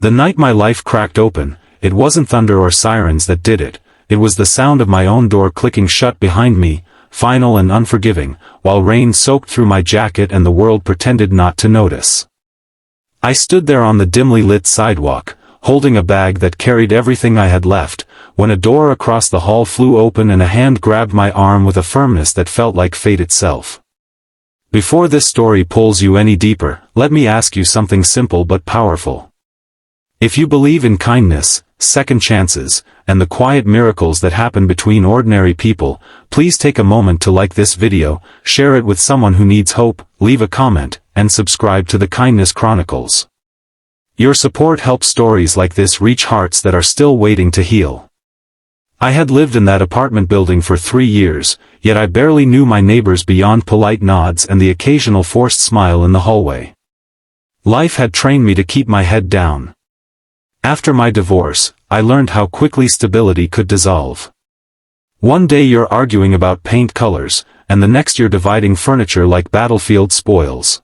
The night my life cracked open, it wasn't thunder or sirens that did it. It was the sound of my own door clicking shut behind me, final and unforgiving, while rain soaked through my jacket and the world pretended not to notice. I stood there on the dimly lit sidewalk, holding a bag that carried everything I had left, when a door across the hall flew open and a hand grabbed my arm with a firmness that felt like fate itself. Before this story pulls you any deeper, let me ask you something simple but powerful. If you believe in kindness, second chances, and the quiet miracles that happen between ordinary people, please take a moment to like this video, share it with someone who needs hope, leave a comment, and subscribe to the Kindness Chronicles. Your support helps stories like this reach hearts that are still waiting to heal. I had lived in that apartment building for 3 years, yet I barely knew my neighbors beyond polite nods and the occasional forced smile in the hallway. Life had trained me to keep my head down. After my divorce, I learned how quickly stability could dissolve. One day you're arguing about paint colors, and the next you're dividing furniture like battlefield spoils.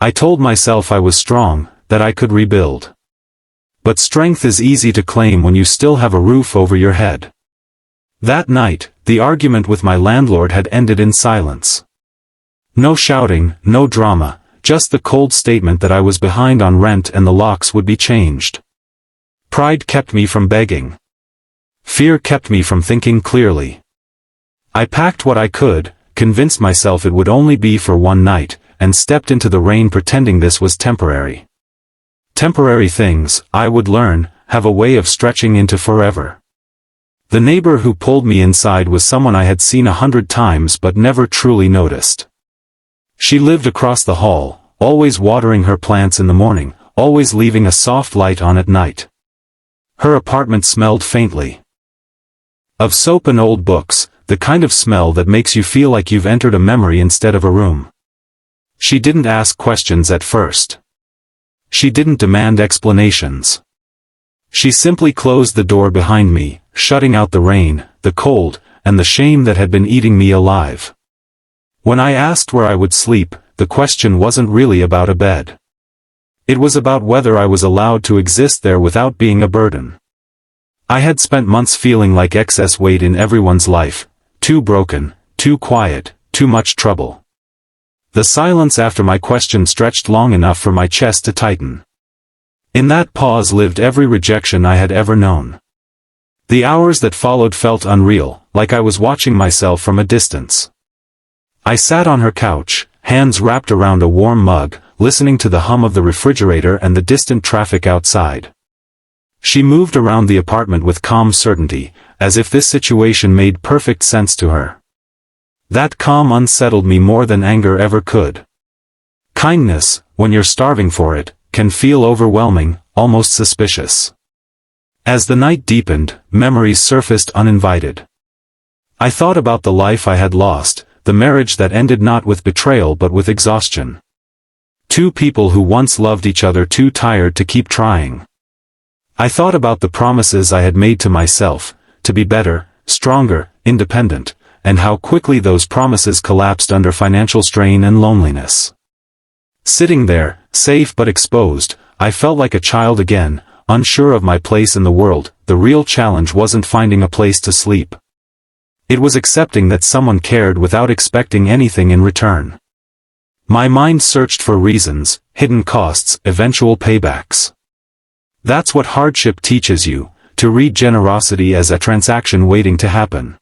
I told myself I was strong, that I could rebuild. But strength is easy to claim when you still have a roof over your head. That night, the argument with my landlord had ended in silence. No shouting, no drama, just the cold statement that I was behind on rent and the locks would be changed. Pride kept me from begging. Fear kept me from thinking clearly. I packed what I could, convinced myself it would only be for one night, and stepped into the rain pretending this was temporary. Temporary things, I would learn, have a way of stretching into forever. The neighbor who pulled me inside was someone I had seen 100 times but never truly noticed. She lived across the hall, always watering her plants in the morning, always leaving a soft light on at night. Her apartment smelled faintly of soap and old books, the kind of smell that makes you feel like you've entered a memory instead of a room. She didn't ask questions at first. She didn't demand explanations. She simply closed the door behind me, shutting out the rain, the cold, and the shame that had been eating me alive. When I asked where I would sleep, the question wasn't really about a bed. It was about whether I was allowed to exist there without being a burden. I had spent months feeling like excess weight in everyone's life, too broken, too quiet, too much trouble. The silence after my question stretched long enough for my chest to tighten. In that pause lived every rejection I had ever known. The hours that followed felt unreal, like I was watching myself from a distance. I sat on her couch, hands wrapped around a warm mug, listening to the hum of the refrigerator and the distant traffic outside. She moved around the apartment with calm certainty, as if this situation made perfect sense to her. That calm unsettled me more than anger ever could. Kindness, when you're starving for it, can feel overwhelming, almost suspicious. As the night deepened, memories surfaced uninvited. I thought about the life I had lost, the marriage that ended not with betrayal but with exhaustion. Two people who once loved each other too tired to keep trying. I thought about the promises I had made to myself, to be better, stronger, independent, and how quickly those promises collapsed under financial strain and loneliness. Sitting there, safe but exposed, I felt like a child again, unsure of my place in the world. The real challenge wasn't finding a place to sleep. It was accepting that someone cared without expecting anything in return. My mind searched for reasons, hidden costs, eventual paybacks. That's what hardship teaches you, to read generosity as a transaction waiting to happen.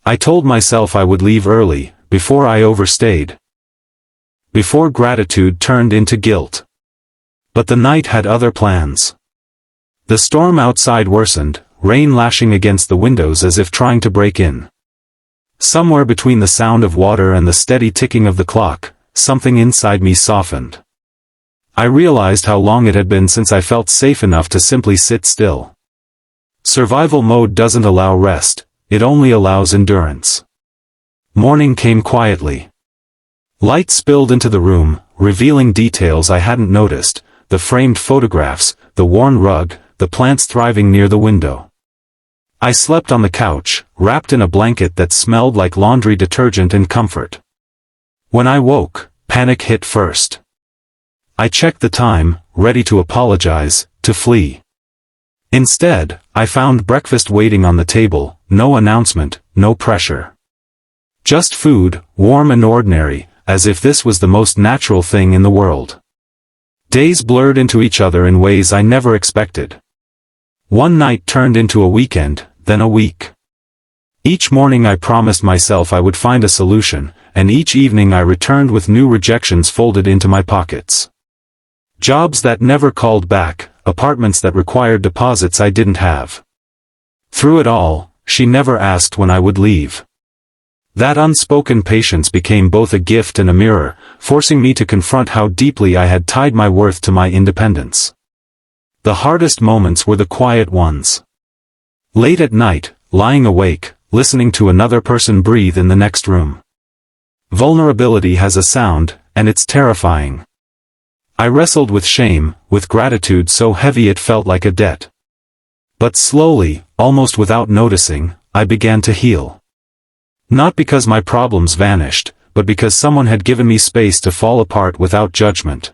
I told myself I would leave early, before I overstayed. Before gratitude turned into guilt. But the night had other plans. The storm outside worsened, rain lashing against the windows as if trying to break in. Somewhere between the sound of water and the steady ticking of the clock, something inside me softened. I realized how long it had been since I felt safe enough to simply sit still. Survival mode doesn't allow rest, it only allows endurance. Morning came quietly. Light spilled into the room, revealing details I hadn't noticed, the framed photographs, the worn rug, the plants thriving near the window. I slept on the couch, wrapped in a blanket that smelled like laundry detergent and comfort. When I woke, panic hit first. I checked the time, ready to apologize, to flee. Instead, I found breakfast waiting on the table, no announcement, no pressure. Just food, warm and ordinary, as if this was the most natural thing in the world. Days blurred into each other in ways I never expected. One night turned into a weekend, then a week. Each morning I promised myself I would find a solution, and each evening I returned with new rejections folded into my pockets. Jobs that never called back, apartments that required deposits I didn't have. Through it all, she never asked when I would leave. That unspoken patience became both a gift and a mirror, forcing me to confront how deeply I had tied my worth to my independence. The hardest moments were the quiet ones. Late at night, lying awake, listening to another person breathe in the next room. Vulnerability has a sound, and it's terrifying. I wrestled with shame, with gratitude so heavy it felt like a debt. But slowly, almost without noticing, I began to heal. Not because my problems vanished, but because someone had given me space to fall apart without judgment.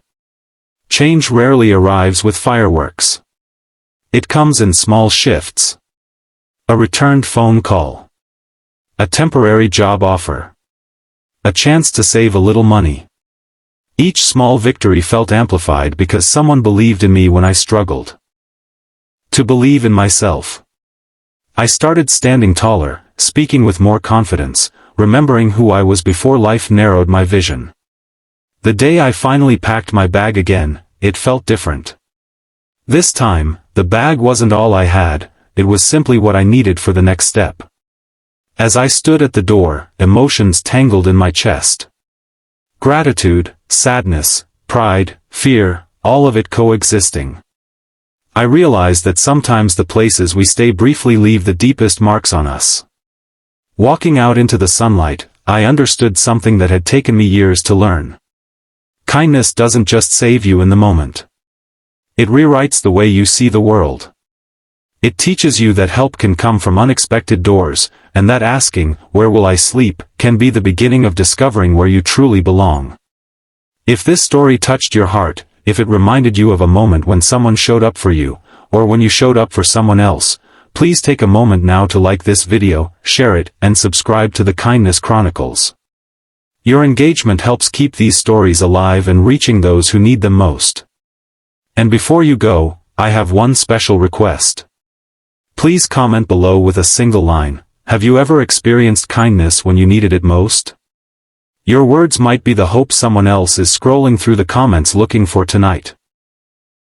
Change rarely arrives with fireworks. It comes in small shifts. A returned phone call. A temporary job offer. A chance to save a little money. Each small victory felt amplified because someone believed in me when I struggled. To believe in myself. I started standing taller, speaking with more confidence, remembering who I was before life narrowed my vision. The day I finally packed my bag again, it felt different. This time, the bag wasn't all I had, it was simply what I needed for the next step. As I stood at the door, emotions tangled in my chest. Gratitude, sadness, pride, fear, all of it coexisting. I realized that sometimes the places we stay briefly leave the deepest marks on us. Walking out into the sunlight, I understood something that had taken me years to learn. Kindness doesn't just save you in the moment. It rewrites the way you see the world. It teaches you that help can come from unexpected doors, and that asking, "Where will I sleep?" can be the beginning of discovering where you truly belong. If this story touched your heart, if it reminded you of a moment when someone showed up for you, or when you showed up for someone else, please take a moment now to like this video, share it, and subscribe to the Kindness Chronicles. Your engagement helps keep these stories alive and reaching those who need them most. And before you go, I have one special request. Please comment below with a single line. Have you ever experienced kindness when you needed it most? Your words might be the hope someone else is scrolling through the comments looking for tonight.